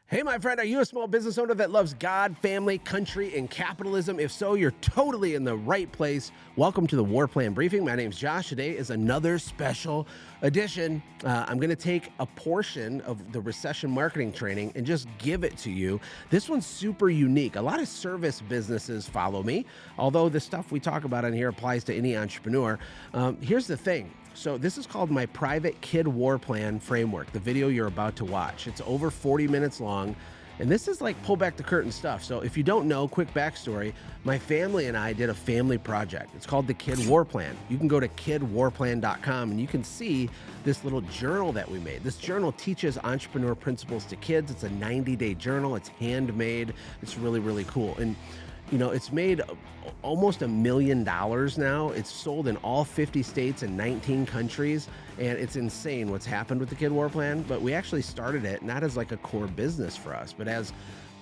Hey, my friend, are you a small business owner that loves God, family, country, and capitalism? If so, you're totally in the right place. Welcome to the War Plan Briefing. My name's Josh. Today is another special edition. I'm going to take a portion of the recession marketing training and just give it to you. This one's super unique. A lot of service businesses follow me, although the stuff we talk about on here applies to any entrepreneur. Here's the thing. So this is called my private kid war plan framework, the video you're about to watch. It's over 40 minutes long, and this is like pull back the curtain stuff. So if you don't know, quick backstory, my family and I did a family project. It's called the Kid War Plan. You can go to kidwarplan.com and you can see this little journal that we made. This journal teaches entrepreneur principles to kids. It's a 90-day journal. It's handmade. It's really, really cool. And you know, it's made almost $1 million now. It's sold in all 50 states and 19 countries. And it's insane what's happened with the Kid War Plan. But we actually started it not as like a core business for us, but as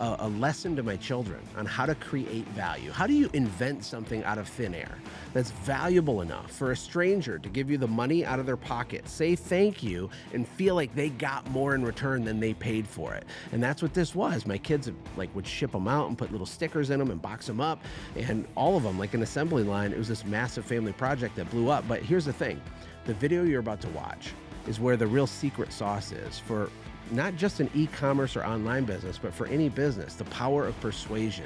a lesson to my children on how to create value. How do you invent something out of thin air that's valuable enough for a stranger to give you the money out of their pocket, say thank you, and feel like they got more in return than they paid for it? And that's what this was. My kids would ship them out and put little stickers in them and box them up, and all of them like an assembly line. It was this massive family project that blew up. But here's the thing. The video you're about to watch is where the real secret sauce is for not just an e-commerce or online business, but for any business, the power of persuasion.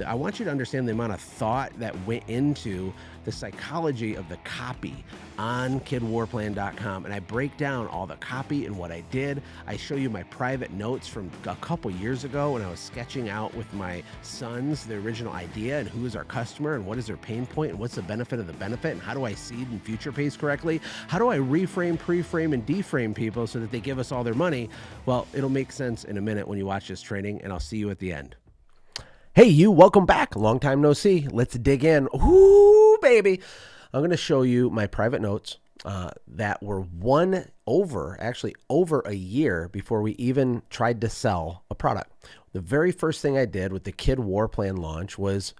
I want you to understand the amount of thought that went into the psychology of the copy on kidwarplan.com. And I break down all the copy and what I did. I show you my private notes from a couple years ago when I was sketching out with my sons the original idea and who is our customer and what is their pain point and what's the benefit of the benefit and how do I seed and future pace correctly? How do I reframe, pre-frame, and deframe people so that they give us all their money? Well, it'll make sense in a minute when you watch this training, and I'll see you at the end. Hey, you, welcome back. Long time no see. Let's dig in. Ooh, baby. I'm going to show you my private notes that were over a year before we even tried to sell a product. The very first thing I did with the Kid War Plan launch was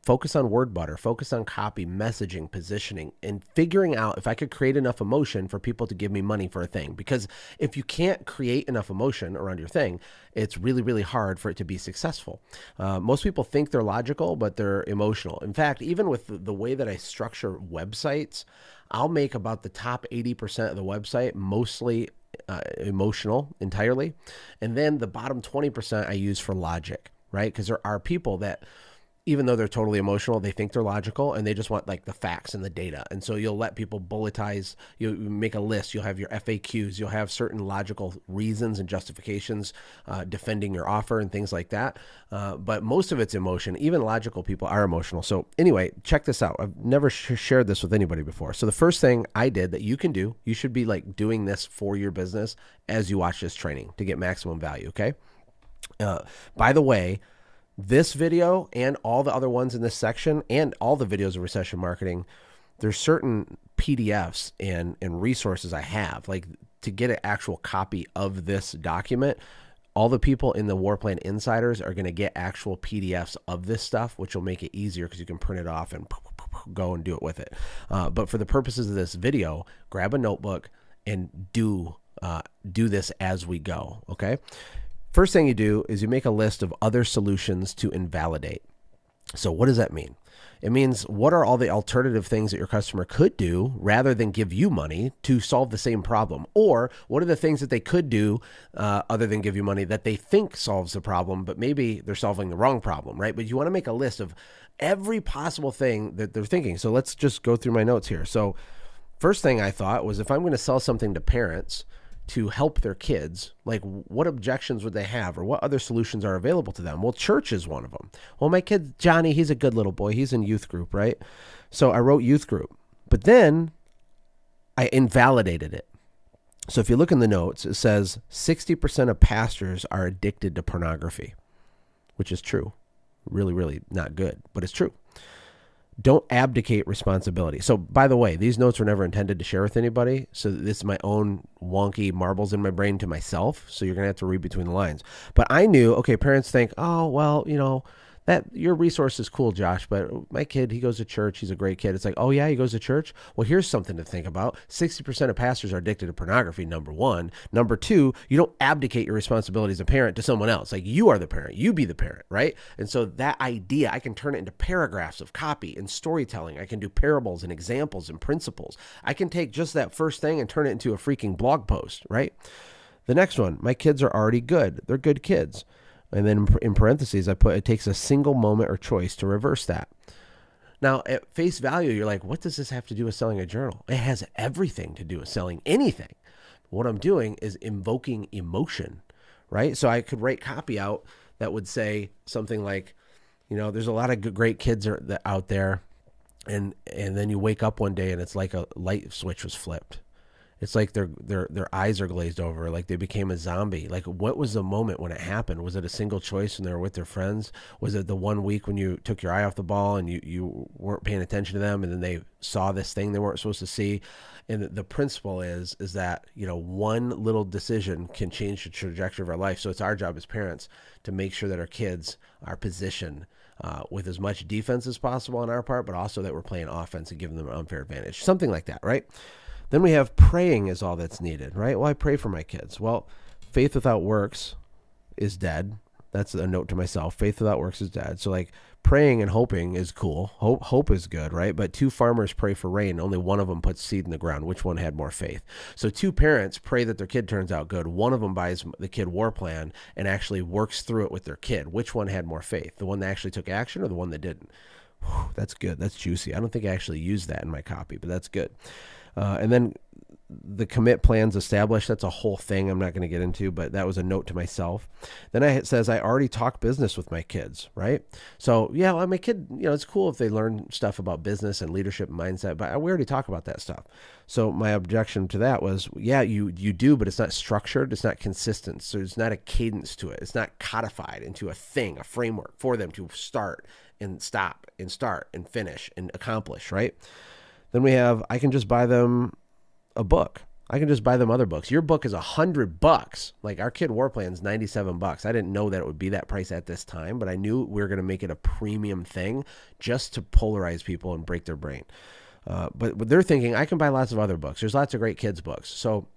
focus on word butter, focus on copy, messaging, positioning, and figuring out if I could create enough emotion for people to give me money for a thing. Because if you can't create enough emotion around your thing, it's really, really hard for it to be successful. Most people think they're logical, but they're emotional. In fact, even with the way that I structure websites, I'll make about the top 80% of the website mostly emotional entirely. And then the bottom 20% I use for logic, right? Because there are people that, even though they're totally emotional, they think they're logical and they just want like the facts and the data. And so you'll let people bulletize, you make a list, you'll have your FAQs, you'll have certain logical reasons and justifications defending your offer and things like that. But most of it's emotion. Even logical people are emotional. So anyway, check this out. I've never shared this with anybody before. So the first thing I did that you can do, you should be like doing this for your business as you watch this training to get maximum value. Okay. By the way, this video and all the other ones in this section and all the videos of recession marketing, there's certain PDFs and resources I have, like to get an actual copy of this document. All the people in the War Plan Insiders are going to get actual PDFs of this stuff, which will make it easier because you can print it off and go and do it with it. But for the purposes of this video, grab a notebook and do this as we go. Okay. First thing you do is you make a list of other solutions to invalidate. So what does that mean? It means what are all the alternative things that your customer could do rather than give you money to solve the same problem? Or what are the things that they could do other than give you money that they think solves the problem, but maybe they're solving the wrong problem, right? But you want to make a list of every possible thing that they're thinking. So let's just go through my notes here. So first thing I thought was if I'm going to sell something to parents to help their kids, like what objections would they have or what other solutions are available to them? Well, church is one of them. Well, my kid, Johnny, he's a good little boy. He's in youth group, right? So I wrote youth group, but then I invalidated it. So if you look in the notes, it says 60% of pastors are addicted to pornography, which is true. Really, really not good, but it's true. Don't abdicate responsibility. So by the way, these notes were never intended to share with anybody. So this is my own wonky marbles in my brain to myself. So you're going to have to read between the lines. But I knew, okay, parents think, oh, well, you know, that your resource is cool, Josh, but my kid, he goes to church. He's a great kid. It's like, oh yeah, he goes to church. Well, here's something to think about. 60% of pastors are addicted to pornography, number one. Number two, you don't abdicate your responsibility as a parent to someone else. Like, you are the parent, you be the parent, right? And so that idea, I can turn it into paragraphs of copy and storytelling. I can do parables and examples and principles. I can take just that first thing and turn it into a freaking blog post, right? The next one, my kids are already good. They're good kids. And then in parentheses, I put, it takes a single moment or choice to reverse that. Now, at face value, you're like, what does this have to do with selling a journal? It has everything to do with selling anything. What I'm doing is invoking emotion, right? So I could write copy out that would say something like, there's a lot of great kids out there. And then you wake up one day and it's like a light switch was flipped. It's like their eyes are glazed over, like they became a zombie. Like, what was the moment when it happened? Was it a single choice when they were with their friends? Was it the 1 week when you took your eye off the ball and you weren't paying attention to them, and then they saw this thing they weren't supposed to see? And the principle is that, one little decision can change the trajectory of our life. So it's our job as parents to make sure that our kids are positioned with as much defense as possible on our part, but also that we're playing offense and giving them an unfair advantage. Something like that, right? Then we have praying is all that's needed, right? Well, I pray for my kids. Well, faith without works is dead. That's a note to myself. Faith without works is dead. So like praying and hoping is cool. Hope is good, right? But two farmers pray for rain. Only one of them puts seed in the ground. Which one had more faith? So two parents pray that their kid turns out good. One of them buys the kid war plan and actually works through it with their kid. Which one had more faith? The one that actually took action or the one that didn't? Whew, that's good. That's juicy. I don't think I actually used that in my copy, but that's good. And then the commit plans established. That's a whole thing I'm not going to get into, but that was a note to myself. Then it says I already talk business with my kids, right? So yeah, well, my kid, it's cool if they learn stuff about business and leadership and mindset, but we already talk about that stuff. So my objection to that was, yeah, you do, but it's not structured. It's not consistent. So there's not a cadence to it. It's not codified into a thing, a framework for them to start and stop and start and finish and accomplish, right? Then we have, I can just buy them a book. I can just buy them other books. Your book is $100. Like our kid war plan is $97. I didn't know that it would be that price at this time, but I knew we were going to make it a premium thing just to polarize people and break their brain. But they're thinking I can buy lots of other books. There's lots of great kids books. So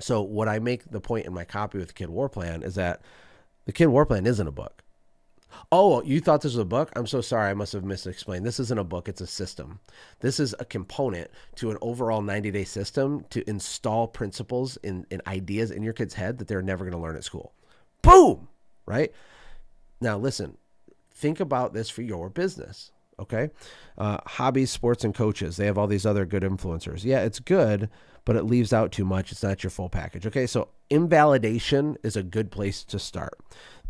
what I make the point in my copy with the kid war plan is that the kid war plan isn't a book. Oh, you thought this was a book? I'm so sorry. I must have misexplained. This isn't a book. It's a system. This is a component to an overall 90-day system to install principles and ideas in your kid's head that they're never going to learn at school. Boom! Right? Now, listen. Think about this for your business, okay? Hobbies, sports, and coaches. They have all these other good influencers. Yeah, it's good, but it leaves out too much. It's not your full package, okay? So invalidation is a good place to start.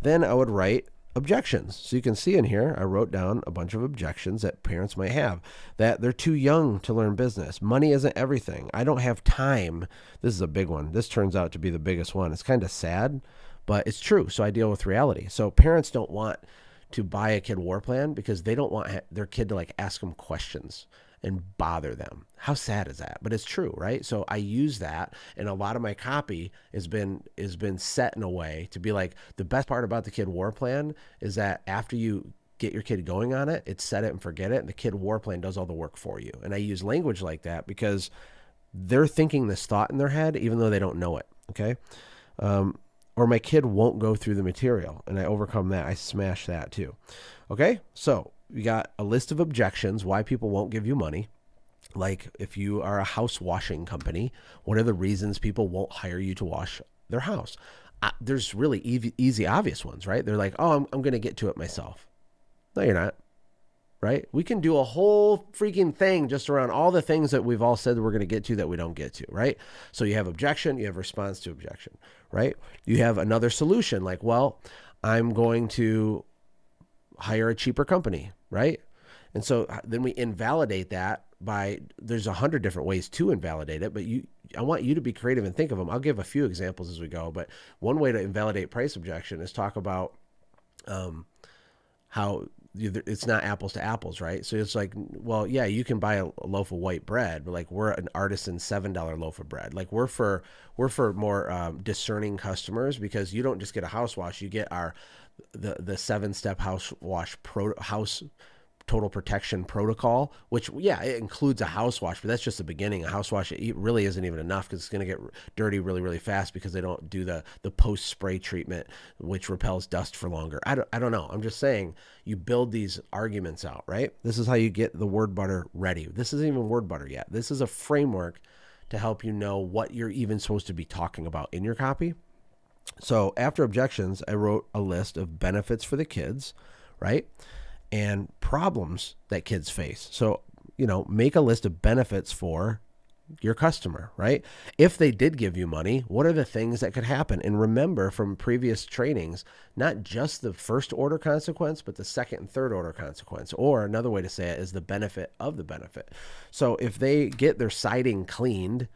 Then I would write objections. So you can see in here, I wrote down a bunch of objections that parents might have, that they're too young to learn business. Money isn't everything. I don't have time. This is a big one. This turns out to be the biggest one. It's kind of sad, but it's true. So I deal with reality. So parents don't want to buy a kid war plan because they don't want their kid to like ask them questions and bother them. How sad is that? But it's true, right? So I use that, and a lot of my copy has been set in a way to be like, the best part about the kid war plan is that after you get your kid going on it, it's set it and forget it, and the kid war plan does all the work for you. And I use language like that because they're thinking this thought in their head even though they don't know it, okay? Or my kid won't go through the material, and I overcome that. I smash that too. Okay, so we got a list of objections why people won't give you money. Like if you are a house washing company, what are the reasons people won't hire you to wash their house? There's really easy, obvious ones, right? They're like, oh, I'm going to get to it myself. No, you're not, right? We can do a whole freaking thing just around all the things that we've all said that we're going to get to that we don't get to, right? So you have objection, you have response to objection, right? You have another solution like, well, I'm going to hire a cheaper company, right? And so then we invalidate that by, there's 100 different ways to invalidate it, but I want you to be creative and think of them. I'll give a few examples as we go, but one way to invalidate price objection is talk about how it's not apples to apples, right? So it's like, well, yeah, you can buy a loaf of white bread, but like we're an artisan $7 loaf of bread. Like we're for more discerning customers, because you don't just get a house wash, you get the 7-step house total protection protocol, which, yeah, it includes a house wash, but that's just the beginning. A house wash, it really isn't even enough, because it's going to get dirty really, really fast, because they don't do the post spray treatment, which repels dust for longer. I don't know. I'm just saying, you build these arguments out, right? This is how you get the word butter ready. This isn't even word butter yet. This is a framework to help you know what you're even supposed to be talking about in your copy. So after objections, I wrote a list of benefits for the kids, right? And problems that kids face. So, make a list of benefits for your customer, right? If they did give you money, what are the things that could happen? And remember from previous trainings, not just the first order consequence, but the second and third order consequence. Or another way to say it is the benefit of the benefit. So if they get their siding cleaned,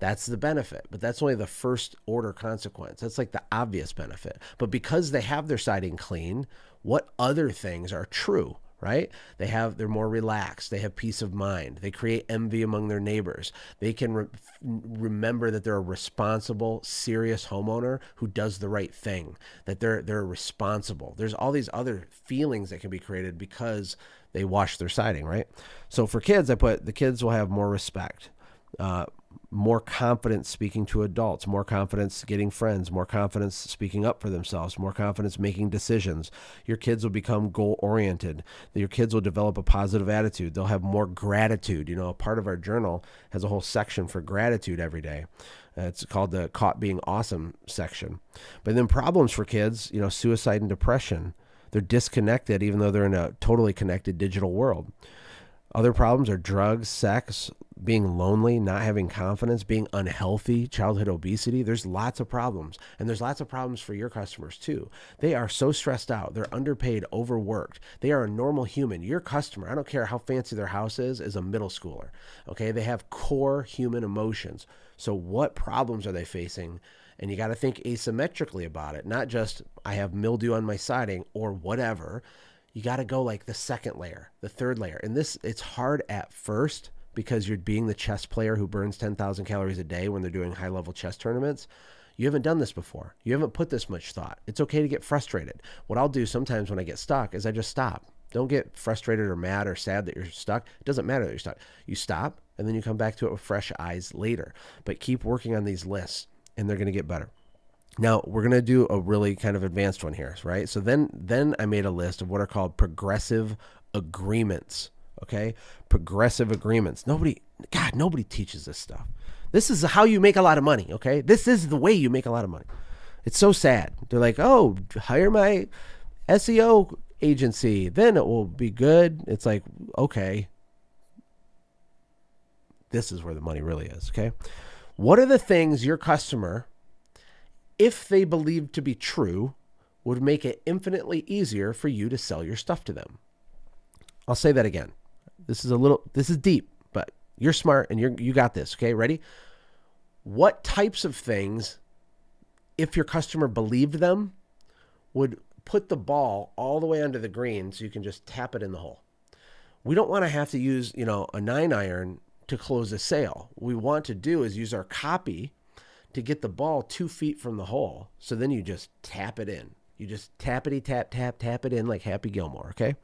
that's the benefit, but that's only the first order consequence. That's like the obvious benefit. But because they have their siding clean, what other things are true, right? They're more relaxed. They have peace of mind. They create envy among their neighbors. They can remember that they're a responsible, serious homeowner who does the right thing, that they're responsible. There's all these other feelings that can be created because they wash their siding, right? So for kids, I put the kids will have more respect, more confidence speaking to adults, more confidence getting friends, more confidence speaking up for themselves, more confidence making decisions. Your kids will become goal-oriented. Your kids will develop a positive attitude. They'll have more gratitude. A part of our journal has a whole section for gratitude every day. It's called the Caught Being Awesome section. But then problems for kids, suicide and depression. They're disconnected even though they're in a totally connected digital world. Other problems are drugs, sex, being lonely, not having confidence, being unhealthy, childhood obesity. There's lots of problems. And there's lots of problems for your customers too. They are so stressed out. They're underpaid, overworked. They are a normal human. Your customer, I don't care how fancy their house is a middle schooler. Okay. They have core human emotions. So what problems are they facing? And you got to think asymmetrically about it. Not just, I have mildew on my siding or whatever. You got to go like the second layer, the third layer. And it's hard at first because you're being the chess player who burns 10,000 calories a day when they're doing high-level chess tournaments. You haven't done this before. You haven't put this much thought. It's okay to get frustrated. What I'll do sometimes when I get stuck is I just stop. Don't get frustrated or mad or sad that you're stuck. It doesn't matter that you're stuck. You stop, and then you come back to it with fresh eyes later. But keep working on these lists, and they're going to get better. Now, we're going to do a really kind of advanced one here, right? So then I made a list of what are called progressive agreements, okay? Progressive agreements. Nobody teaches this stuff. This is how you make a lot of money, okay? This is the way you make a lot of money. It's so sad. They're like, oh, hire my SEO agency, then it will be good. It's like, okay, this is where the money really is, okay? What are the things your customer, if they believe to be true, would make it infinitely easier for you to sell your stuff to them? I'll say that again. This is deep, but you're smart and you got this. Okay. Ready? What types of things, if your customer believed them, would put the ball all the way under the green so you can just tap it in the hole? We don't want to have to use, a 9-iron to close a sale. What we want to do is use our copy to get the ball 2 feet from the hole. So then you just tap it in. You just tap it in like Happy Gilmore, okay?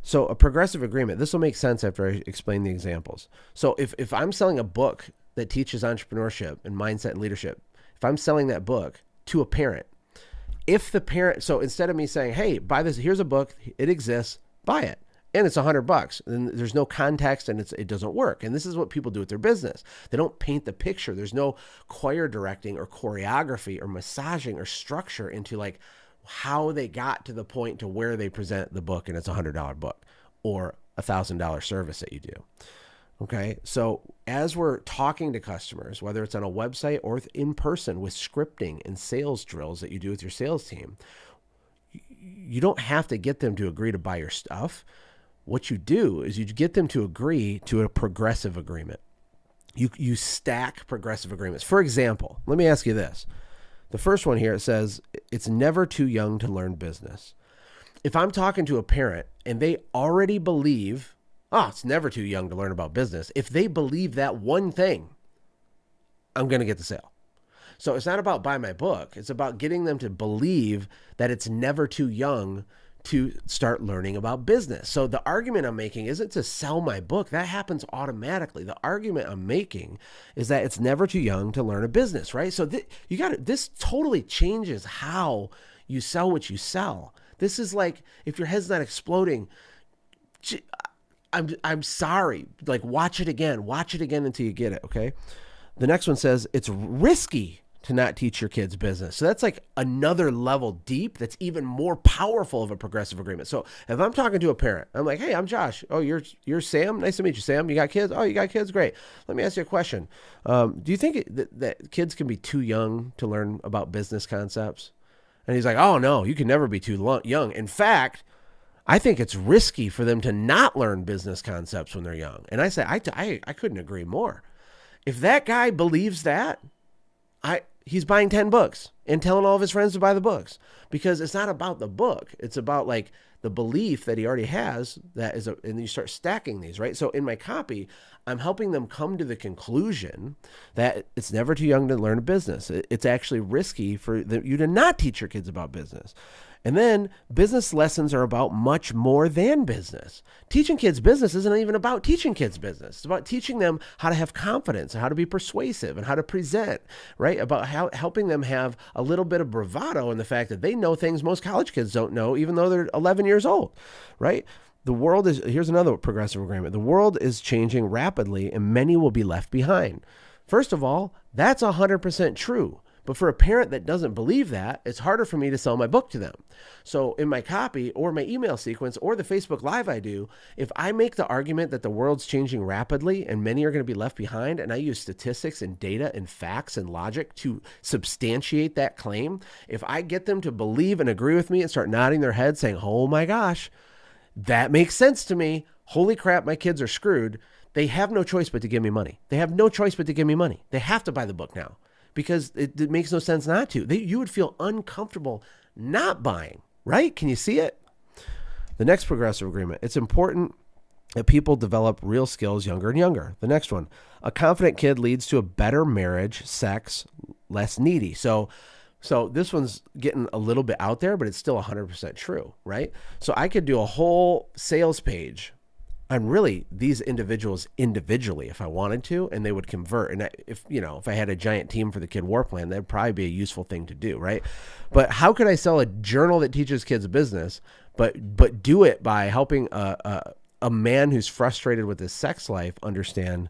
So a progressive agreement, this will make sense after I explain the examples. So if I'm selling a book that teaches entrepreneurship and mindset and leadership, if I'm selling that book to a parent, so instead of me saying, hey, buy this, here's a book, it exists, buy it. And it's $100, and there's no context, and it doesn't work. And this is what people do with their business. They don't paint the picture. There's no choir directing or choreography or massaging or structure into like how they got to the point to where they present the book, and it's a $100 book or $1,000 service that you do. Okay, so as we're talking to customers, whether it's on a website or in person with scripting and sales drills that you do with your sales team, you don't have to get them to agree to buy your stuff. What you do is you get them to agree to a progressive agreement. You stack progressive agreements. For example, let me ask you this. The first one here, it says, it's never too young to learn business. if I'm talking to a parent and they already believe, oh, it's never too young to learn about business. If they believe that one thing, I'm going to get the sale. So it's not about buy my book. It's about getting them to believe that it's never too young to start learning about business. So the argument I'm making isn't to sell my book. That happens automatically. The argument I'm making is that it's never too young to learn a business, right? So this totally changes how you sell what you sell. This is like, if your head's not exploding, I'm sorry. Like, watch it again until you get it. Okay. The next one says it's risky to not teach your kids business. So that's like another level deep. That's even more powerful of a progressive agreement. So if I'm talking to a parent, I'm like, hey, I'm Josh. Oh, you're Sam. Nice to meet you, Sam. You got kids? Oh, you got kids? Great. Let me ask you a question. Do you think that kids can be too young to learn about business concepts? And he's like, oh no, you can never be too young. In fact, I think it's risky for them to not learn business concepts when they're young. And I say, I couldn't agree more. If that guy believes that, he's buying 10 books and telling all of his friends to buy the books, because it's not about the book. It's about like the belief that he already has and you start stacking these, right? So in my copy, I'm helping them come to the conclusion that it's never too young to learn a business. It's actually risky for you to not teach your kids about business. And then business lessons are about much more than business. Teaching kids business isn't even about teaching kids business. It's about teaching them how to have confidence and how to be persuasive and how to present, right? About helping them have a little bit of bravado in the fact that they know things most college kids don't know, even though they're 11 years old, right? Here's another progressive agreement. The world is changing rapidly and many will be left behind. First of all, that's 100% true. But for a parent that doesn't believe that, it's harder for me to sell my book to them. So in my copy or my email sequence or the Facebook Live I do, if I make the argument that the world's changing rapidly and many are going to be left behind, and I use statistics and data and facts and logic to substantiate that claim, if I get them to believe and agree with me and start nodding their head saying, oh my gosh, that makes sense to me. Holy crap, my kids are screwed. They have no choice but to give me money. They have no choice but to give me money. They have to buy the book now, because it makes no sense not to. You would feel uncomfortable not buying, right? Can you see it? The next progressive agreement, it's important that people develop real skills younger and younger. The next one, a confident kid leads to a better marriage, sex, less needy. So this one's getting a little bit out there, but it's still 100% true, right? So I could do a whole sales page on really these individuals individually if I wanted to, and they would convert. And if I had a giant team for the Kid War Plan, that'd probably be a useful thing to do, right? But how could I sell a journal that teaches kids business, but do it by helping a man who's frustrated with his sex life understand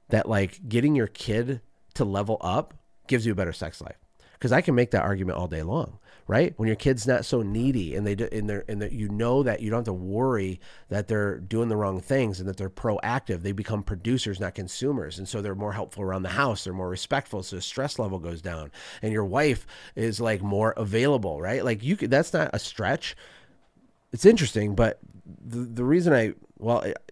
that, like, getting your kid to level up gives you a better sex life? Because I can make that argument all day long, right? When your kid's not so needy and you know that you don't have to worry that they're doing the wrong things and that they're proactive, they become producers, not consumers. And so they're more helpful around the house. They're more respectful. So the stress level goes down, and your wife is like more available, right? Like that's not a stretch. It's interesting, but the reason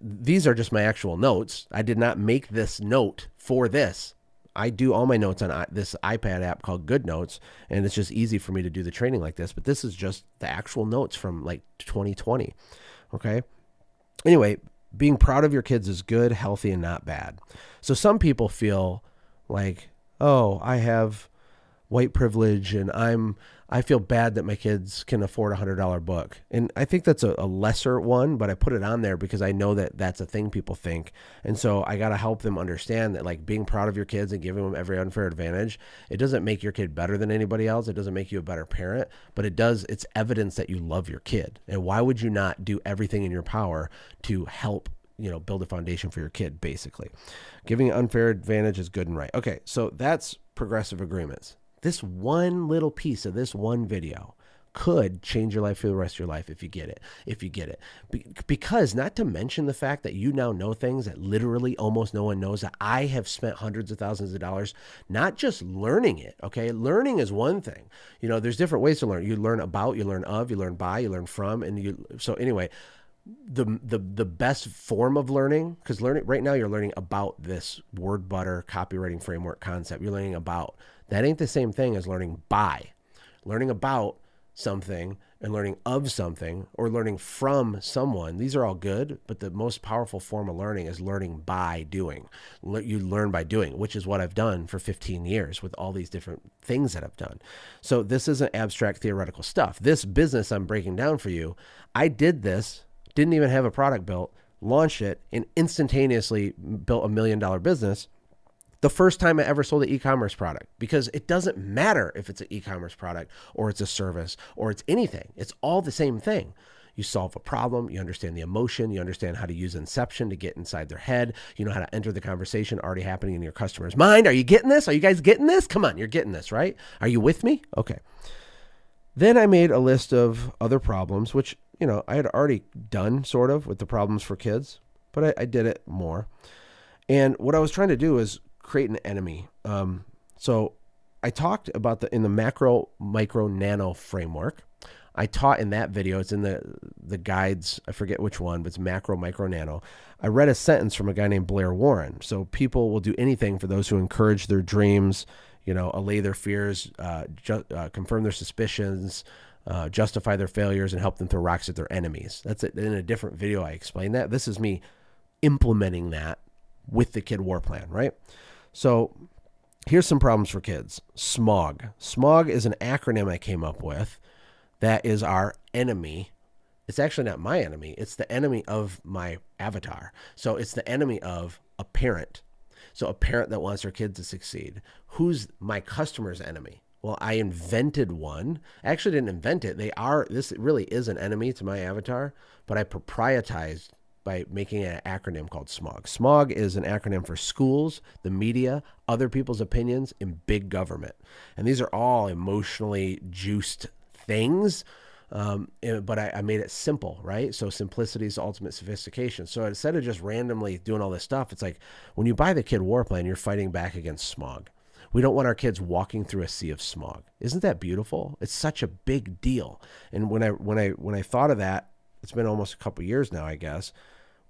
these are just my actual notes. I did not make this note for this. I do all my notes on this iPad app called Good Notes, and it's just easy for me to do the training like this. But this is just the actual notes from like 2020. Okay. Anyway, being proud of your kids is good, healthy, and not bad. So some people feel like, oh, I have white privilege and I feel bad that my kids can afford $100 book. And I think that's a lesser one, but I put it on there because I know that that's a thing people think. And so I got to help them understand that, like, being proud of your kids and giving them every unfair advantage, it doesn't make your kid better than anybody else. It doesn't make you a better parent, but it's evidence that you love your kid. And why would you not do everything in your power to help, build a foundation for your kid, basically? Giving unfair advantage is good and right. Okay. So that's progressive agreements. This one little piece of this one video could change your life for the rest of your life if you get it. Because, not to mention the fact that you now know things that literally almost no one knows, that I have spent hundreds of thousands of dollars not just learning it, okay? Learning is one thing. There's different ways to learn. You learn about, you learn of, you learn by, you learn from, so anyway, the best form of learning, because right now you're learning about this word butter copywriting framework concept. You're learning about. That ain't the same thing as learning by. Learning about something and learning of something or learning from someone. These are all good, but the most powerful form of learning is learning by doing. You learn by doing, which is what I've done for 15 years with all these different things that I've done. So this isn't abstract theoretical stuff. This business I'm breaking down for you, I did this, didn't even have a product built, launched it, and instantaneously built $1 million business the first time I ever sold an e-commerce product, because it doesn't matter if it's an e-commerce product or it's a service or it's anything. It's all the same thing. You solve a problem, you understand the emotion, you understand how to use Inception to get inside their head, you know how to enter the conversation already happening in your customer's mind. Are you getting this? Are you guys getting this? Come on, you're getting this, right? Are you with me? Okay. Then I made a list of other problems, which, you know, I had already done sort of with the problems for kids, but I did it more. And what I was trying to do is create an enemy. So I talked about in the macro, micro, nano framework. I taught in that video. It's in the guides. I forget which one, but it's macro, micro, nano. I read a sentence from a guy named Blair Warren. So people will do anything for those who encourage their dreams, you know, allay their fears, confirm their suspicions, justify their failures, and help them throw rocks at their enemies. That's it. In a different video, I explained that. This is me implementing that with the kid war plan, right? So here's some problems for kids. SMOG. SMOG is an acronym I came up with that is our enemy. It's actually not my enemy. It's the enemy of my avatar. So it's the enemy of a parent. So a parent that wants their kid to succeed. Who's my customer's enemy? Well, I invented one. I actually didn't invent it. This really is an enemy to my avatar, but I proprietized by making an acronym called SMOG. SMOG is an acronym for schools, the media, other people's opinions, and big government. And these are all emotionally juiced things, but I made it simple, right? So simplicity is ultimate sophistication. So instead of just randomly doing all this stuff, it's like when you buy the kid war plan, you're fighting back against smog. We don't want our kids walking through a sea of smog. Isn't that beautiful? It's such a big deal. And when I thought of that, it's been almost a couple years now, I guess.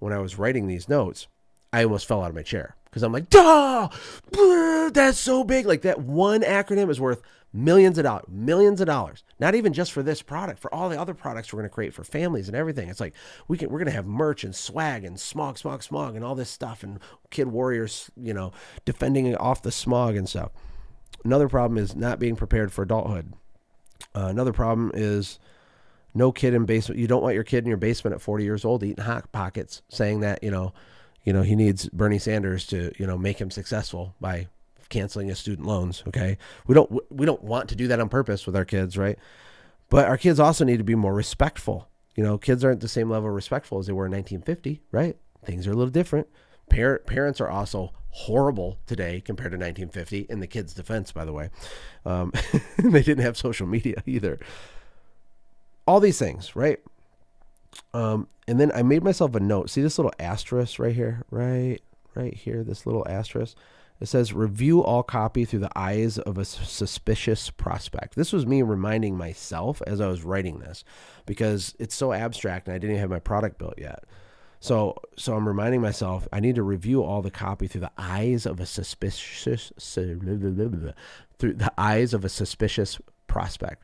When I was writing these notes, I almost fell out of my chair because I'm like, duh, that's so big. Like that one acronym is worth millions of dollars. Not even just for this product, for all the other products we're going to create for families and everything. It's like we're going to have merch and swag and smog and all this stuff and kid warriors, you know, defending off the smog and stuff. Another problem is not being prepared for adulthood. Another problem is no kid in basement. You don't want your kid in your basement at 40 years old eating Hot Pockets, saying that, you know, he needs Bernie Sanders to, you know, make him successful by canceling his student loans. Okay. We don't want to do that on purpose with our kids. Right. But our kids also need to be more respectful. You know, kids aren't the same level of respectful as they were in 1950. Right. Things are a little different. Parents are also horrible today compared to 1950 in the kids' defense, by the way. They didn't have social media either. All these things, right? And then I made myself a note. See this little asterisk right here? Right here, this little asterisk. It says, review all copy through the eyes of a suspicious prospect. This was me reminding myself as I was writing this because it's so abstract and I didn't even have my product built yet. So I'm reminding myself I need to review all the copy through the eyes of a suspicious prospect.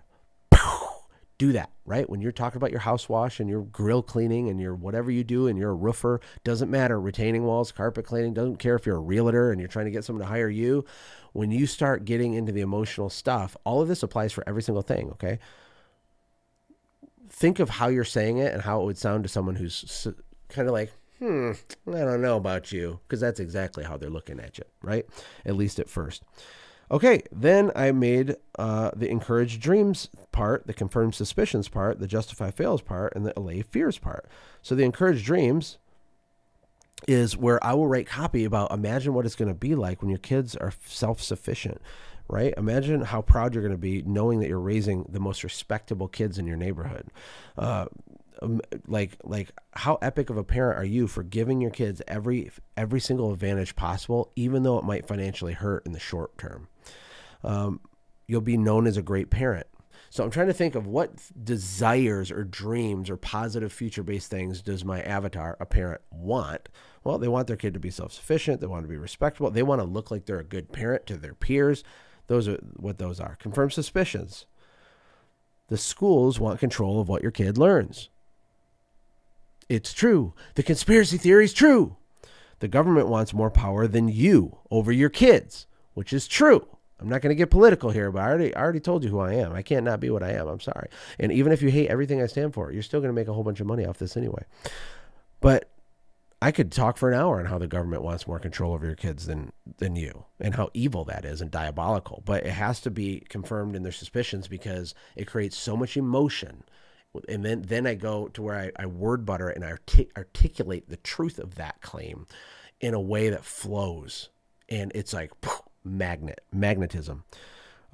Do that, right? When you're talking about your house wash and your grill cleaning and your whatever you do and you're a roofer, doesn't matter, retaining walls, carpet cleaning, doesn't care if you're a realtor and you're trying to get someone to hire you. When you start getting into the emotional stuff, all of this applies for every single thing, okay? Think of how you're saying it and how it would sound to someone who's kind of like, I don't know about you, because that's exactly how they're looking at you, right? At least at first. Okay, then I made the encourage dreams part, the confirm suspicions part, the justify fails part, and the allay fears part. So the encourage dreams is where I will write copy about imagine what it's going to be like when your kids are self-sufficient, right? Imagine how proud you're going to be knowing that you're raising the most respectable kids in your neighborhood. Like how epic of a parent are you for giving your kids every single advantage possible, even though it might financially hurt in the short term. You'll be known as a great parent. So I'm trying to think of what desires or dreams or positive future-based things does my avatar, a parent, want? Well, they want their kid to be self-sufficient. They want to be respectable. They want to look like they're a good parent to their peers. Those are what those are. Confirm suspicions. The schools want control of what your kid learns. It's true. The conspiracy theory is true. The government wants more power than you over your kids, which is true. I'm not going to get political here, but I already told you who I am. I can't not be what I am. I'm sorry. And even if you hate everything I stand for, you're still going to make a whole bunch of money off this anyway. But I could talk for an hour on how the government wants more control over your kids than you, and how evil that is and diabolical. But it has to be confirmed in their suspicions because it creates so much emotion. And then I go to where I word butter and I articulate the truth of that claim in a way that flows. And it's like magnetism.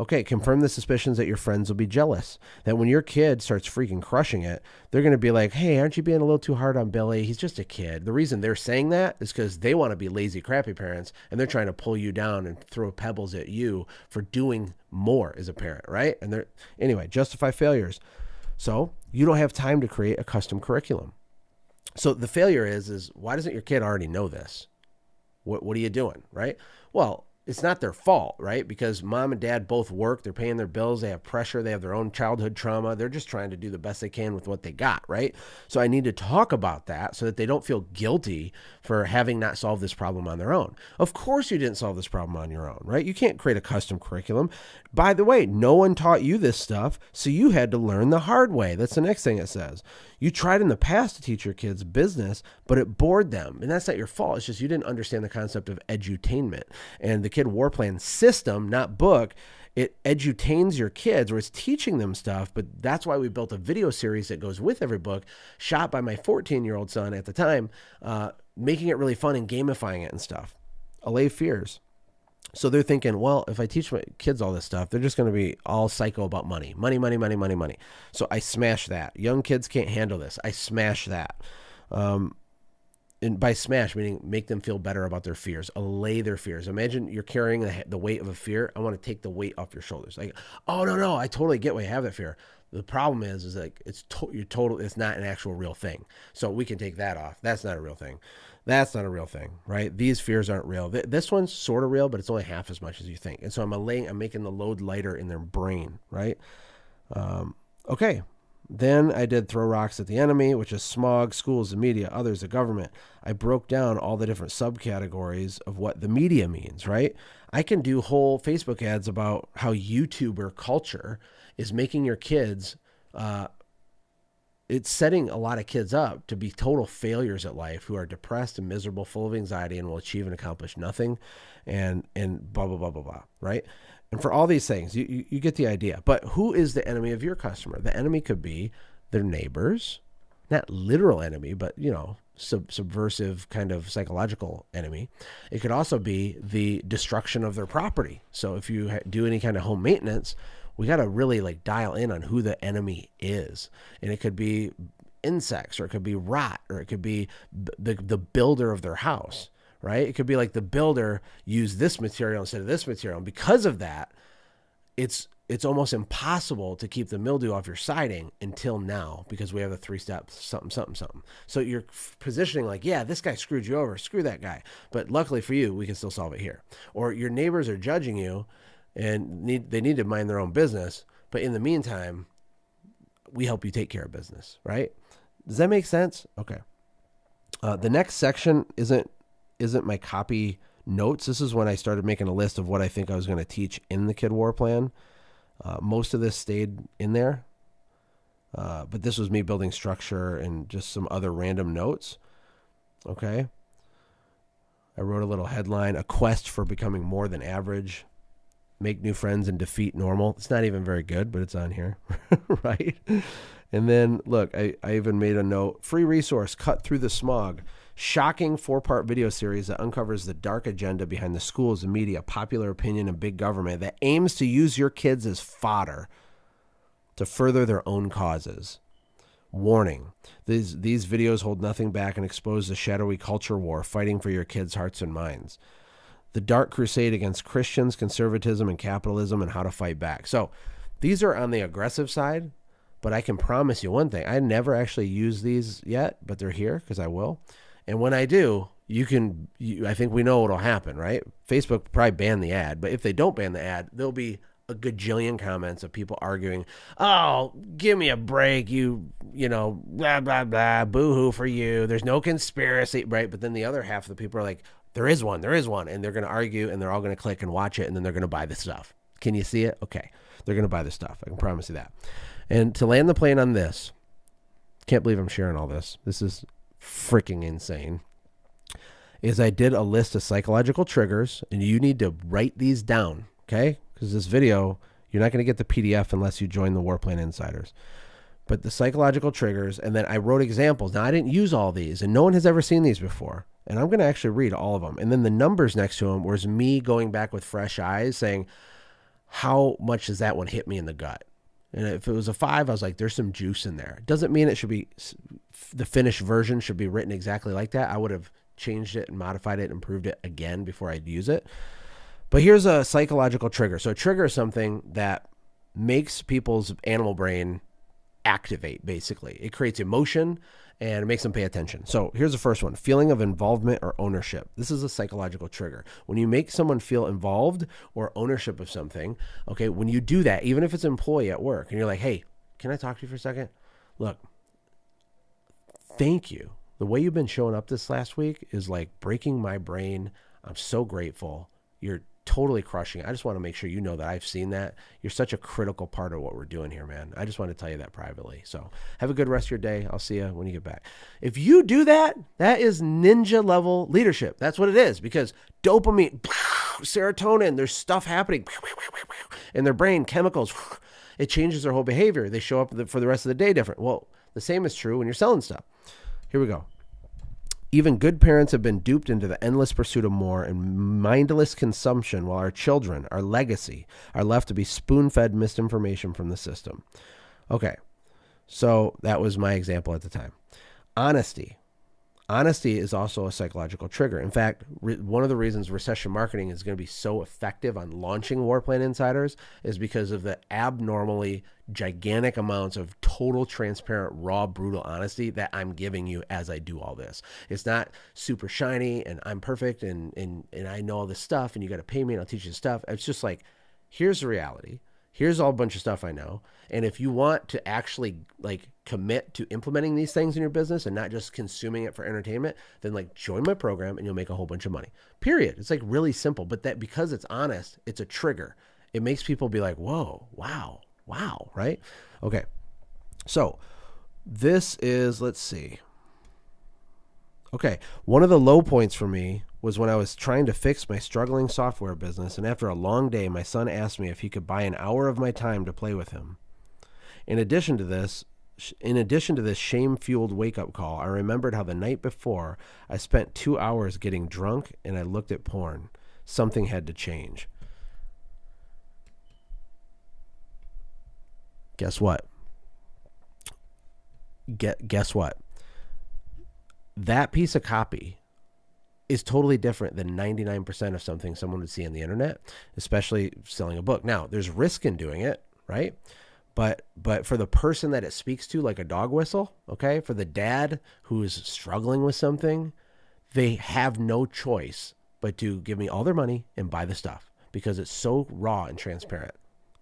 Okay, confirm the suspicions that your friends will be jealous. That when your kid starts freaking crushing it, they're going to be like, hey, aren't you being a little too hard on Billy? He's just a kid. The reason they're saying that is because they want to be lazy, crappy parents, and they're trying to pull you down and throw pebbles at you for doing more as a parent, right? And anyway, justify failures. So you don't have time to create a custom curriculum. So the failure is why doesn't your kid already know this? What are you doing, right? Well, it's not their fault, right? Because mom and dad both work. They're paying their bills. They have pressure. They have their own childhood trauma. They're just trying to do the best they can with what they got, right? So I need to talk about that so that they don't feel guilty for having not solved this problem on their own. Of course you didn't solve this problem on your own, right? You can't create a custom curriculum. By the way, no one taught you this stuff, so you had to learn the hard way. That's the next thing it says. You tried in the past to teach your kids business, but it bored them. And that's not your fault. It's just you didn't understand the concept of edutainment. And the Kid War Plan system, not book, it edutains your kids, or it's teaching them stuff. But that's why we built a video series that goes with every book, shot by my 14-year-old son at the time, making it really fun and gamifying it and stuff. Allay fears. So they're thinking, well, if I teach my kids all this stuff, they're just going to be all psycho about money. Money, money, money, money, money. So I smash that. Young kids can't handle this. I smash that. And by smash, meaning make them feel better about their fears, allay their fears. Imagine you're carrying the weight of a fear. I want to take the weight off your shoulders. Like, oh, no, I totally get why you have that fear. The problem is like it's not an actual real thing. So we can take that off. That's not a real thing. That's not a real thing, right? These fears aren't real. This one's sort of real, but it's only half as much as you think. And so I'm making the load lighter in their brain, right? Okay. Then I did throw rocks at the enemy, which is smog, schools, the media, others, the government. I broke down all the different subcategories of what the media means, right? I can do whole Facebook ads about how YouTuber culture is making your kids, it's setting a lot of kids up to be total failures at life who are depressed and miserable, full of anxiety, and will achieve and accomplish nothing, and blah, blah, blah, blah, blah, right? And for all these things, you get the idea. But who is the enemy of your customer? The enemy could be their neighbors, not literal enemy, but, subversive kind of psychological enemy. It could also be the destruction of their property. So if you do any kind of home maintenance, we got to really like dial in on who the enemy is. And it could be insects, or it could be rot, or it could be the builder of their house, right? It could be like the builder used this material instead of this material. And because of that, it's almost impossible to keep the mildew off your siding until now, because we have the 3-step something. So you're positioning like, yeah, this guy screwed you over, screw that guy. But luckily for you, we can still solve it here. Or your neighbors are judging you and they need to mind their own business. But in the meantime, we help you take care of business, right? Does that make sense? Okay. The next section isn't my copy notes. This is when I started making a list of what I think I was going to teach in the Kid War Plan. Most of this stayed in there, but this was me building structure and just some other random notes. Okay. I wrote a little headline, a quest for becoming more than average, make new friends and defeat normal. It's not even very good, but it's on here, right? And then look, I even made a note, free resource, cut through the smog. Shocking 4-part video series that uncovers the dark agenda behind the schools, the media, popular opinion, and big government that aims to use your kids as fodder to further their own causes. Warning, these videos hold nothing back and expose the shadowy culture war fighting for your kids' hearts and minds. The dark crusade against Christians, conservatism, and capitalism, and how to fight back. So these are on the aggressive side, but I can promise you one thing. I never actually used these yet, but they're here because I will. And when I do, I think we know what'll happen, right? Facebook probably ban the ad, but if they don't ban the ad, there'll be a gajillion comments of people arguing, oh, give me a break, blah, blah, blah, boo-hoo for you. There's no conspiracy, right? But then the other half of the people are like, there is one. And they're going to argue, and they're all going to click and watch it, and then they're going to buy the stuff. Can you see it? Okay. They're going to buy the stuff. I can promise you that. And to land the plane on this, can't believe I'm sharing all this. This is freaking insane. Is I did a list of psychological triggers, and you need to write these down, okay? Because this video, you're not going to get the PDF unless you join the Warplan Insiders. But the psychological triggers, and then I wrote examples. Now, I didn't use all these, and no one has ever seen these before. And I'm going to actually read all of them. And then the numbers next to them was me going back with fresh eyes saying, how much does that one hit me in the gut? And if it was a 5, I was like, there's some juice in there. It doesn't mean it should be, the finished version should be written exactly like that. I would have changed it and modified it and improved it again before I'd use it. But here's a psychological trigger. So a trigger is something that makes people's animal brain activate, basically. It creates emotion and it makes them pay attention. So here's the first one, feeling of involvement or ownership. This is a psychological trigger. When you make someone feel involved or ownership of something, okay, when you do that, even if it's an employee at work and you're like, hey, can I talk to you for a second? Look, thank you. The way you've been showing up this last week is like breaking my brain. I'm so grateful. You're totally crushing it. I just want to make sure you know that I've seen that. You're such a critical part of what we're doing here, man. I just want to tell you that privately. So have a good rest of your day. I'll see you when you get back. If you do that, that is ninja level leadership. That's what it is, because dopamine, serotonin, there's stuff happening in their brain, chemicals. It changes their whole behavior. They show up for the rest of the day different. Well, the same is true when you're selling stuff. Here we go. Even good parents have been duped into the endless pursuit of more and mindless consumption, while our children, our legacy, are left to be spoon-fed misinformation from the system. Okay, so that was my example at the time. Honesty. Honesty is also a psychological trigger. In fact, one of the reasons recession marketing is going to be so effective on launching Warplan Insiders is because of the abnormally gigantic amounts of total, transparent, raw, brutal honesty that I'm giving you as I do all this. It's not super shiny and I'm perfect and I know all this stuff and you got to pay me and I'll teach you stuff. It's just like, here's the reality. Here's all a bunch of stuff I know. And if you want to actually like commit to implementing these things in your business and not just consuming it for entertainment, then like join my program and you'll make a whole bunch of money. Period. It's like really simple, but that because it's honest, it's a trigger. It makes people be like, whoa, wow, right? Okay. So this is, let's see. Okay. One of the low points for me was when I was trying to fix my struggling software business, and after a long day, my son asked me if he could buy an hour of my time to play with him. In addition to this shame-fueled wake-up call, I remembered how the night before I spent 2 hours getting drunk and I looked at porn. Something had to change. Guess what? Guess what? That piece of copy is totally different than 99% of something someone would see on the internet, especially selling a book. Now, there's risk in doing it, right? But for the person that it speaks to, like a dog whistle, okay, for the dad who is struggling with something, they have no choice but to give me all their money and buy the stuff because it's so raw and transparent.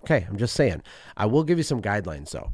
Okay, I'm just saying. I will give you some guidelines, though.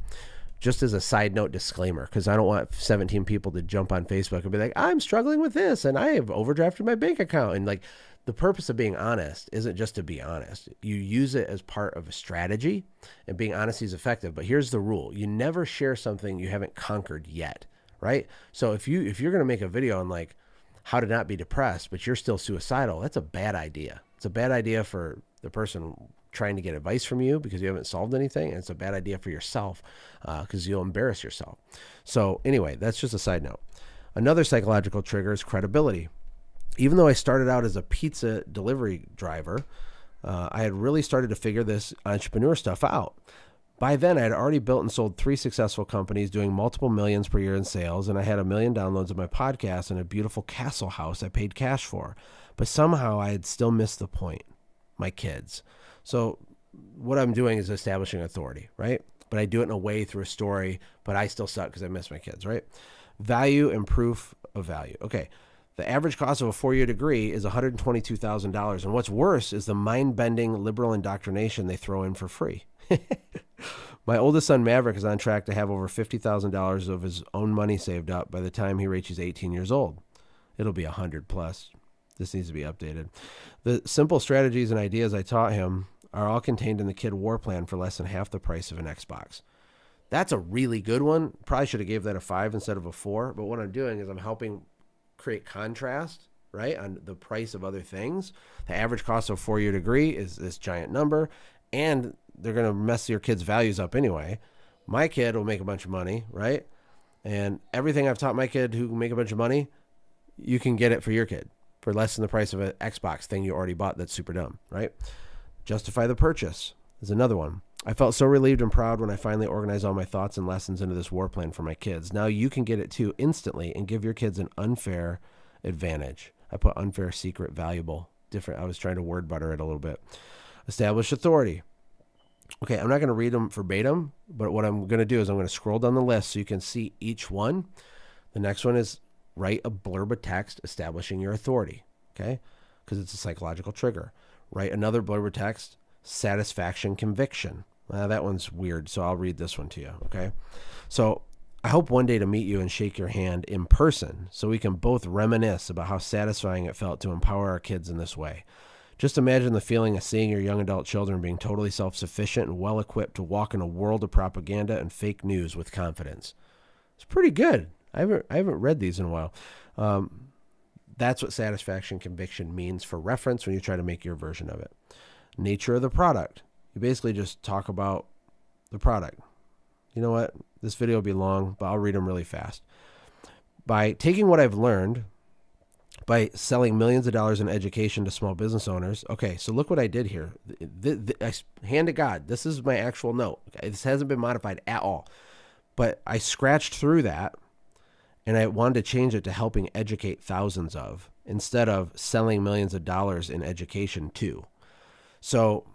Just as a side note disclaimer, because I don't want 17 people to jump on Facebook and be like, I'm struggling with this and I have overdrafted my bank account. And like the purpose of being honest isn't just to be honest. You use it as part of a strategy, and being honest is effective. But here's the rule. You never share something you haven't conquered yet, right? So if you're going to make a video on like how to not be depressed, but you're still suicidal, that's a bad idea. It's a bad idea for the person trying to get advice from you because you haven't solved anything. And it's a bad idea for yourself because you'll embarrass yourself. So anyway, that's just a side note. Another psychological trigger is credibility. Even though I started out as a pizza delivery driver, I had really started to figure this entrepreneur stuff out. By then, I had already built and sold 3 successful companies doing multiple millions per year in sales, and I had 1 million downloads of my podcast and a beautiful castle house I paid cash for. But somehow I had still missed the point, my kids. So what I'm doing is establishing authority, right? But I do it in a way through a story, but I still suck because I miss my kids, right? Value and proof of value. Okay. The average cost of a 4-year degree is $122,000. And what's worse is the mind-bending liberal indoctrination they throw in for free. My oldest son, Maverick, is on track to have over $50,000 of his own money saved up by the time he reaches 18 years old. It'll be 100 plus. This needs to be updated. The simple strategies and ideas I taught him are all contained in the Kid War Plan for less than half the price of an Xbox. That's a really good one. Probably should have gave that a 5 instead of a 4. But what I'm doing is I'm helping create contrast, right, on the price of other things. The average cost of a 4-year degree is this giant number, and they're going to mess your kid's values up anyway. My kid will make a bunch of money, right? And everything I've taught my kid who can make a bunch of money, you can get it for your kid for less than the price of an Xbox thing you already bought that's super dumb, right? Justify the purchase is another one. I felt so relieved and proud when I finally organized all my thoughts and lessons into this war plan for my kids. Now you can get it too instantly and give your kids an unfair advantage. I put unfair, secret, valuable, different. I was trying to word butter it a little bit. Establish authority. Okay, I'm not going to read them verbatim, but what I'm going to do is I'm going to scroll down the list so you can see each one. The next one is write a blurb of text establishing your authority, okay? Because it's a psychological trigger. Write another blurb of text, satisfaction, conviction. That one's weird, so I'll read this one to you, okay? So I hope one day to meet you and shake your hand in person so we can both reminisce about how satisfying it felt to empower our kids in this way. Just imagine the feeling of seeing your young adult children being totally self-sufficient and well-equipped to walk in a world of propaganda and fake news with confidence. It's pretty good. I haven't read these in a while. That's what satisfaction conviction means for reference when you try to make your version of it. Nature of the product. You basically just talk about the product. You know what? This video will be long, but I'll read them really fast. By taking what I've learned, by selling millions of dollars in education to small business owners. Okay, so look what I did here. Hand to God, this is my actual note. Okay, this hasn't been modified at all. But I scratched through that, and I wanted to change it to helping educate thousands of, instead of selling millions of dollars in education to. So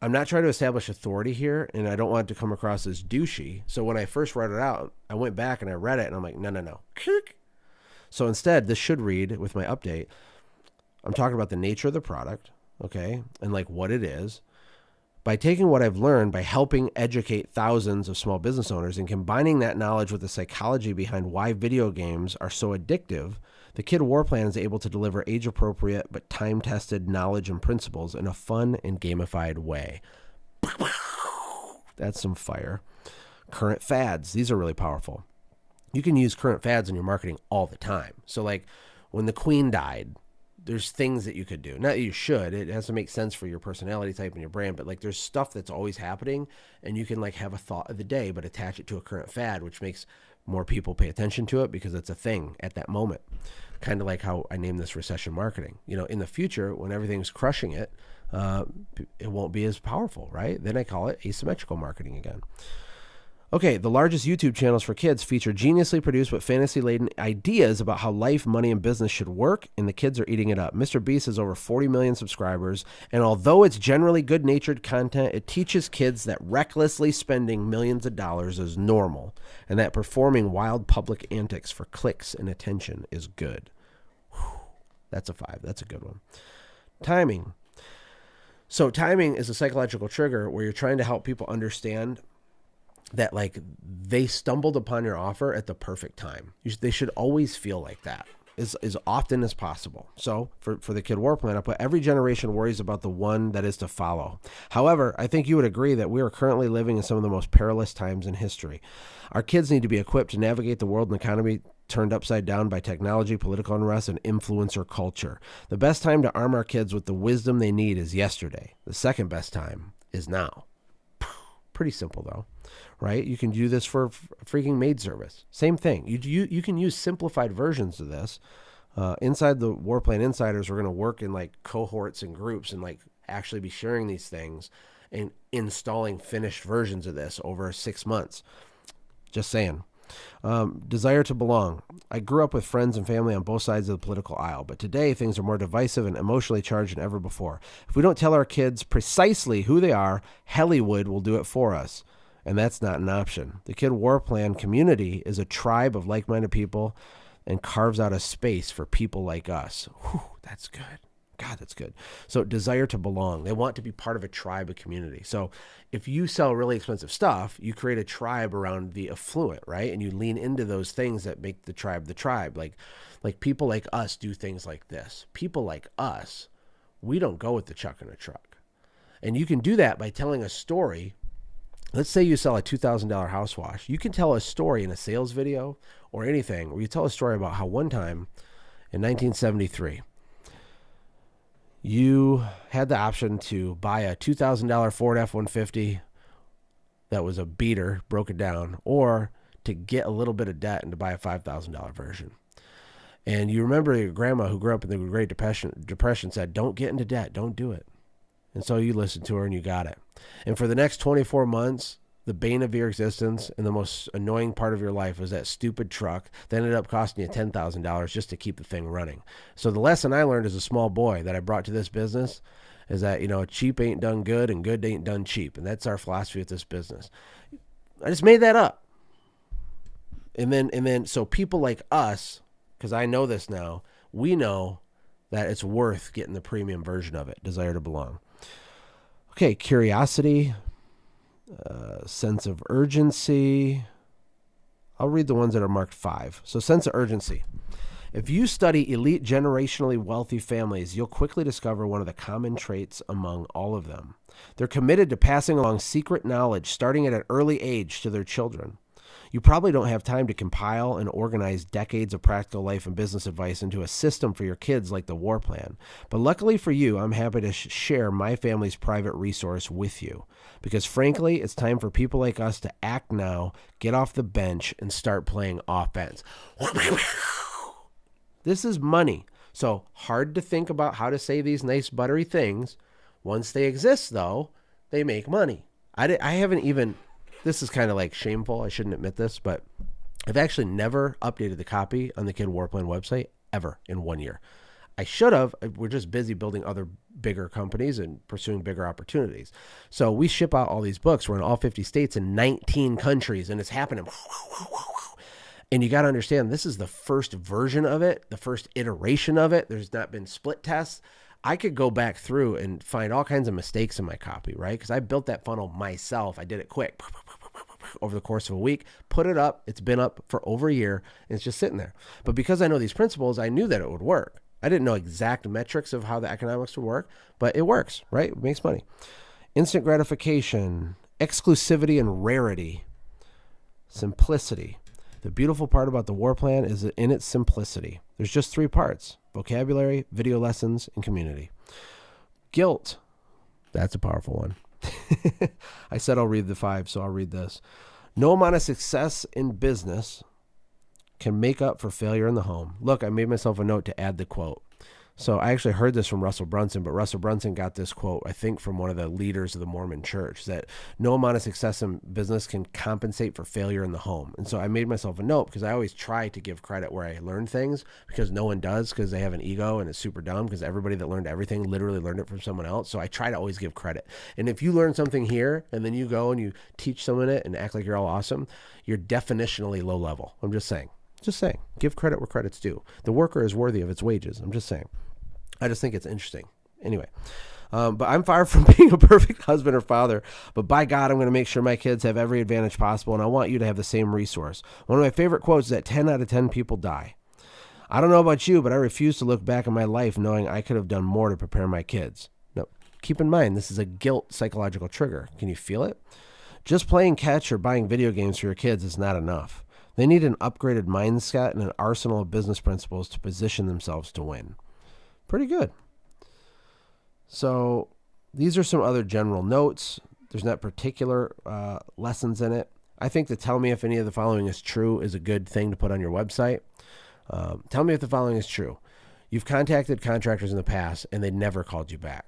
I'm not trying to establish authority here, and I don't want it to come across as douchey. So when I first wrote it out, I went back and I read it, and I'm like, no. So instead, this should read, with my update, I'm talking about the nature of the product, okay, and like what it is. By taking what I've learned, by helping educate thousands of small business owners and combining that knowledge with the psychology behind why video games are so addictive, the Kid War Plan is able to deliver age-appropriate but time-tested knowledge and principles in a fun and gamified way. That's some fire. Current fads. These are really powerful. You can use current fads in your marketing all the time. So like when the Queen died, there's things that you could do. Not that you should. It has to make sense for your personality type and your brand, but like there's stuff that's always happening, and you can like have a thought of the day, but attach it to a current fad, which makes more people pay attention to it because it's a thing at that moment. Kind of like how I named this recession marketing. You know, in the future, when everything's crushing it, it won't be as powerful, right? Then I call it asymmetrical marketing again. Okay, the largest YouTube channels for kids feature geniusly produced but fantasy-laden ideas about how life, money, and business should work, and the kids are eating it up. Mr. Beast has over 40 million subscribers, and although it's generally good-natured content, it teaches kids that recklessly spending millions of dollars is normal, and that performing wild public antics for clicks and attention is good. Whew, that's a 5. That's a good one. Timing. So timing is a psychological trigger where you're trying to help people understand that like they stumbled upon your offer at the perfect time. They should always feel like that as often as possible. So for the Kid War Plan, I put every generation worries about the one that is to follow. However, I think you would agree that we are currently living in some of the most perilous times in history. Our kids need to be equipped to navigate the world and economy turned upside down by technology, political unrest, and influencer culture. The best time to arm our kids with the wisdom they need is yesterday. The second best time is now. Pretty simple though, right? You can do this for freaking maid service. Same thing. You can use simplified versions of this. Inside the War Plan Insiders, we're going to work in like cohorts and groups and like actually be sharing these things and installing finished versions of this over 6 months. Just saying. Desire to belong. I grew up with friends and family on both sides of the political aisle, but today things are more divisive and emotionally charged than ever before. If we don't tell our kids precisely who they are, Hollywood will do it for us, and that's not an option. The Kid War Plan community is a tribe of like-minded people and carves out a space for people like us. Whew, that's good. God, that's good. So desire to belong. They want to be part of a tribe, a community. So if you sell really expensive stuff, you create a tribe around the affluent, right? And you lean into those things that make the tribe the tribe. Like people like us do things like this. People like us, we don't go with the chuck in a truck. And you can do that by telling a story. Let's say you sell a $2,000 house wash. You can tell a story in a sales video or anything, where you tell a story about how one time in 1973, you had the option to buy a $2,000 Ford F-150 that was a beater, broke it down, or to get a little bit of debt and to buy a $5,000 version. And you remember your grandma who grew up in the Great Depression said, don't get into debt, don't do it. And so you listened to her and you got it. And for the next 24 months, the bane of your existence and the most annoying part of your life was that stupid truck that ended up costing you $10,000 just to keep the thing running. So the lesson I learned as a small boy that I brought to this business is that, cheap ain't done good and good ain't done cheap. And that's our philosophy with this business. I just made that up. And then so people like us, because I know this now, we know that it's worth getting the premium version of it, desire to belong. Okay, curiosity, sense of urgency. I'll read the ones that are marked 5. So sense of urgency. If you study elite generationally wealthy families, you'll quickly discover one of the common traits among all of them. They're committed to passing along secret knowledge starting at an early age to their children. You probably don't have time to compile and organize decades of practical life and business advice into a system for your kids like the War Plan. But luckily for you, I'm happy to share my family's private resource with you. Because frankly, it's time for people like us to act now, get off the bench, and start playing offense. This is money. So hard to think about how to say these nice buttery things. Once they exist, though, they make money. I haven't even... This is kind of like shameful. I shouldn't admit this, but I've actually never updated the copy on the Kid Warplan website ever in 1 year. I should have. We're just busy building other bigger companies and pursuing bigger opportunities. So we ship out all these books. We're in all 50 states and 19 countries, and it's happening. And you got to understand, this is the first version of it, the first iteration of it. There's not been split tests. I could go back through and find all kinds of mistakes in my copy, right? Because I built that funnel myself. I did it quick over the course of a week, put it up. It's been up for over a year, and it's just sitting there. But because I know these principles, I knew that it would work. I didn't know exact metrics of how the economics would work, but it works, right? It makes money. Instant gratification, exclusivity and rarity, simplicity. The beautiful part about the War Plan is in its simplicity. There's just 3 parts: vocabulary, video lessons, and community. Guilt. That's a powerful one. I said I'll read the 5, so I'll read this. No amount of success in business can make up for failure in the home. Look, I made myself a note to add the quote. So I actually heard this from Russell Brunson, but Russell Brunson got this quote, I think, from one of the leaders of the Mormon church, that no amount of success in business can compensate for failure in the home. And so I made myself a note because I always try to give credit where I learn things, because no one does, because they have an ego and it's super dumb, because everybody that learned everything literally learned it from someone else. So I try to always give credit. And if you learn something here and then you go and you teach someone it and act like you're all awesome, you're definitionally low level. I'm just saying. Just saying. Give credit where credit's due. The worker is worthy of its wages. I'm just saying. I just think it's interesting. Anyway, but I'm far from being a perfect husband or father, but by God, I'm going to make sure my kids have every advantage possible, and I want you to have the same resource. One of my favorite quotes is that 10 out of 10 people die. I don't know about you, but I refuse to look back on my life knowing I could have done more to prepare my kids. No, keep in mind, this is a guilt psychological trigger. Can you feel it? Just playing catch or buying video games for your kids is not enough. They need an upgraded mindset and an arsenal of business principles to position themselves to win. Pretty good. So these are some other general notes. There's not particular lessons in it. I think to tell me if any of the following is true is a good thing to put on your website. Tell me if the following is true. You've contacted contractors in the past and they never called you back.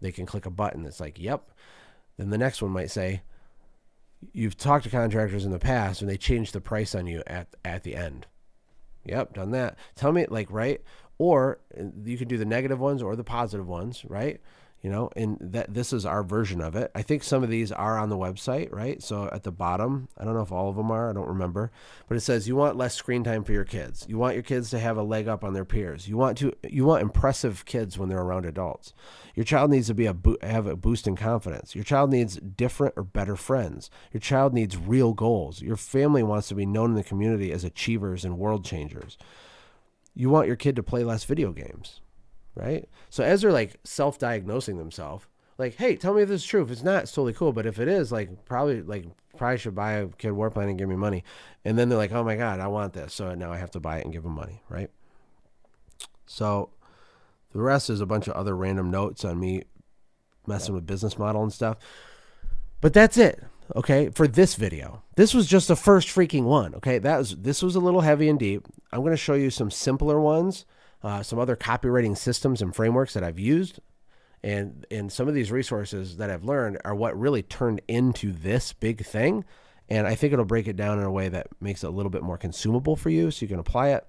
They can click a button that's like, yep. Then the next one might say, you've talked to contractors in the past and they changed the price on you at the end. Yep, done that. Tell me, right? Or you can do the negative ones or the positive ones, right? and that this is our version of it. I think some of these are on the website, right? So at the bottom, I don't know if all of them are, I don't remember, but it says you want less screen time for your kids. You want your kids to have a leg up on their peers. You want impressive kids when they're around adults. Your child needs to have a boost in confidence. Your child needs different or better friends. Your child needs real goals. Your family wants to be known in the community as achievers and world changers. You want your kid to play less video games. Right? So as they're like self-diagnosing themselves, like, hey, tell me if this is true. If it's not, it's totally cool. But if it is, probably should buy a kid war plan and give me money. And then they're like, oh my God, I want this. So now I have to buy it and give them money. Right? So the rest is a bunch of other random notes on me messing with business model and stuff. But that's it. Okay. For this video, this was just the first freaking one. Okay. This was a little heavy and deep. I'm going to show you some simpler ones. Some other copywriting systems and frameworks that I've used, and some of these resources that I've learned are what really turned into this big thing. And I think it'll break it down in a way that makes it a little bit more consumable for you so you can apply it.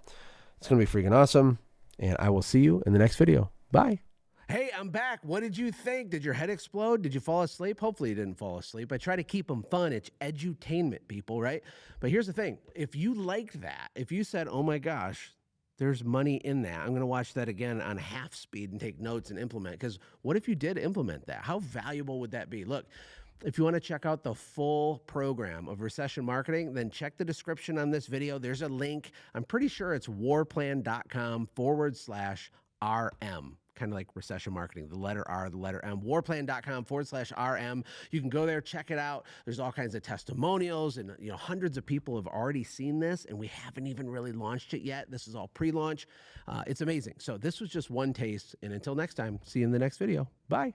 It's going to be freaking awesome. And I will see you in the next video. Bye. Hey, I'm back. What did you think? Did your head explode? Did you fall asleep? Hopefully you didn't fall asleep. I try to keep them fun. It's edutainment, people, right? But here's the thing. If you liked that, if you said, oh my gosh, there's money in that, I'm going to watch that again on half speed and take notes and implement. Because what if you did implement that? How valuable would that be? Look, if you want to check out the full program of recession marketing, then check the description on this video. There's a link. I'm pretty sure it's warplan.com/RM. Kind of like recession marketing, the letter R, the letter M, warplan.com/RM. You can go there, check it out. There's all kinds of testimonials, and hundreds of people have already seen this, and we haven't even really launched it yet. This is all pre-launch. It's amazing. So this was just one taste, and until next time, see you in the next video. Bye.